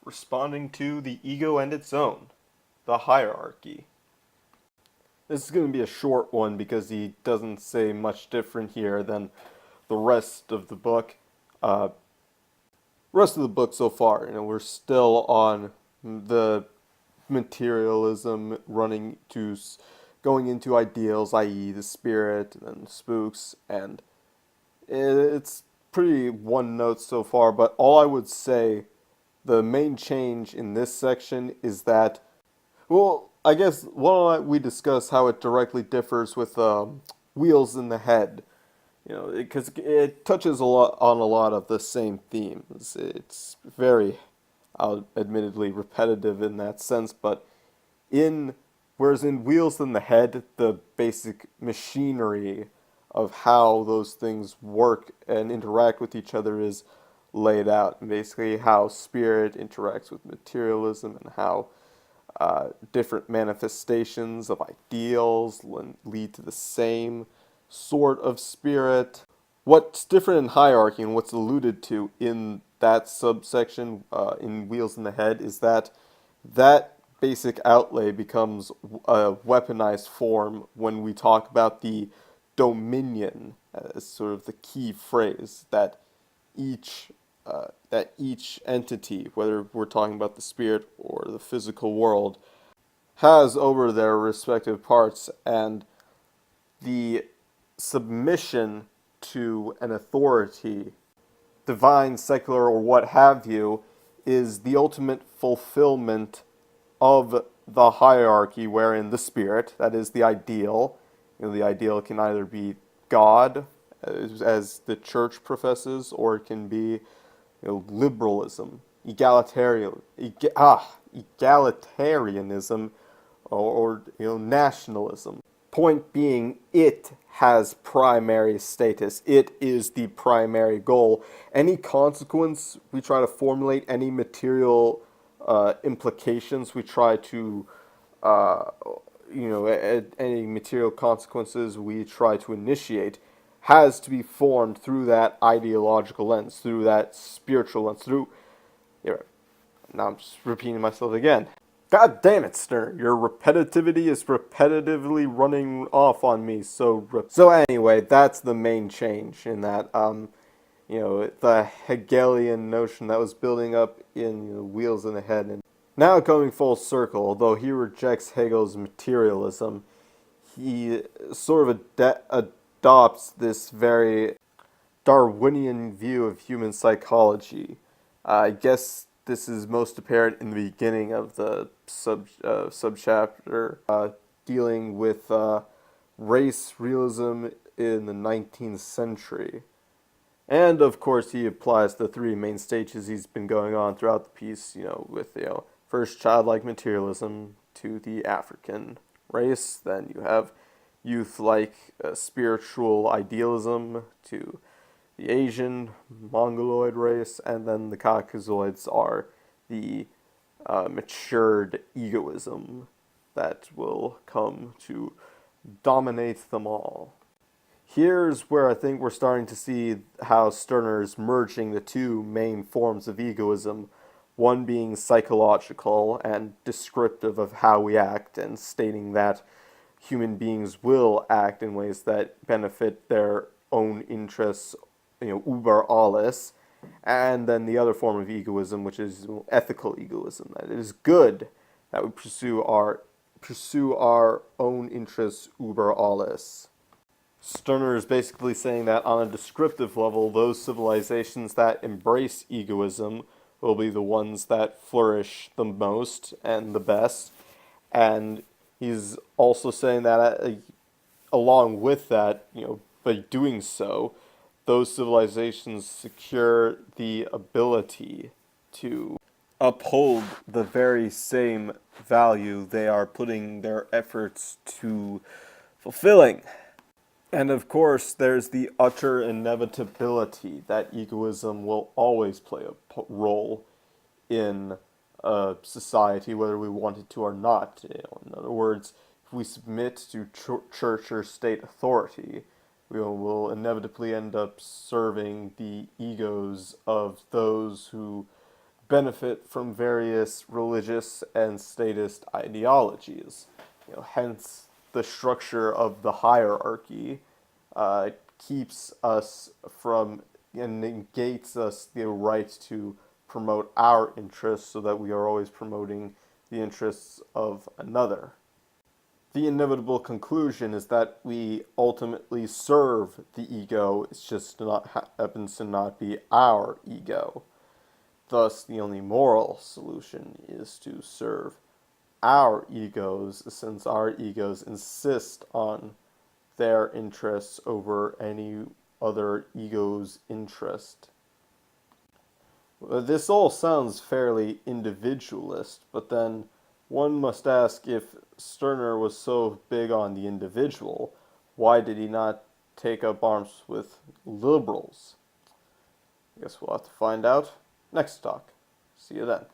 Responding to the ego and its own, the hierarchy. This is going to be a short one because he doesn't say much different here than the rest of the book. Uh, rest of the book so far, we're still on the materialism running to going into ideals, i.e., the spirit and spooks, and it's pretty one note so far. But all I would say, the main change in this section is that, well, I guess why don't we discuss how it directly differs with Wheels in the Head? Because it touches a lot on a lot of the same themes. It's very, admittedly, repetitive in that sense, but in whereas in Wheels in the Head, the basic machinery of how those things work and interact with each other is laid out. And basically, how spirit interacts with materialism and how different manifestations of ideals lead to the same sort of spirit. What's different in hierarchy and what's alluded to in that subsection in Wheels in the Head is that basic outlay becomes a weaponized form when we talk about the dominion as sort of the key phrase each that each entity, whether we're talking about the spirit or the physical world, has over their respective parts, and the submission to an authority, divine, secular, or what have you, is the ultimate fulfillment of the hierarchy wherein the spirit, that is the ideal, the ideal can either be God, as the church professes, or it can be liberalism, egalitarianism, or nationalism. Point being, it has primary status. It is the primary goal. Any consequence we try to formulate, any material implications we try to, uh, any material consequences we try to initiate, has to be formed through that ideological lens, through that spiritual lens, through. Yeah, now I'm just repeating myself again. God damn it, Stirner! Your repetitivity is repetitively running off on me. So anyway, that's the main change in that. The Hegelian notion that was building up in Wheels in the Head, and now coming full circle. Although he rejects Hegel's materialism, he sort of adopts this very Darwinian view of human psychology. I guess this is most apparent in the beginning of the subchapter dealing with race realism in the 19th century. And of course, he applies the three main stages he's been going on throughout the piece, with, first childlike materialism to the African race, then you have youth-like spiritual idealism to the Asian Mongoloid race, and then the Caucasoids are the matured egoism that will come to dominate them all. Here's where I think we're starting to see how Stirner's merging the two main forms of egoism, one being psychological and descriptive of how we act, and stating that human beings will act in ways that benefit their own interests, uber alles, and then the other form of egoism, which is ethical egoism, that it is good that we pursue our own interests uber alles. Stirner is basically saying that on a descriptive level, those civilizations that embrace egoism will be the ones that flourish the most and the best. And he's also saying that along with that, by doing so, those civilizations secure the ability to uphold the very same value they are putting their efforts to fulfilling. And of course, there's the utter inevitability that egoism will always play a role in a society, whether we want it to or not. In other words, if we submit to church or state authority, we will inevitably end up serving the egos of those who benefit from various religious and statist ideologies. Hence the structure of the hierarchy keeps us from and negates us the right to promote our interests so that we are always promoting the interests of another. The inevitable conclusion is that we ultimately serve the ego, it's just not happens to not be our ego. Thus, the only moral solution is to serve our egos, since our egos insist on their interests over any other ego's interest. This all sounds fairly individualist, but then one must ask, if Stirner was so big on the individual, why did he not take up arms with liberals? I guess we'll have to find out next talk. See you then.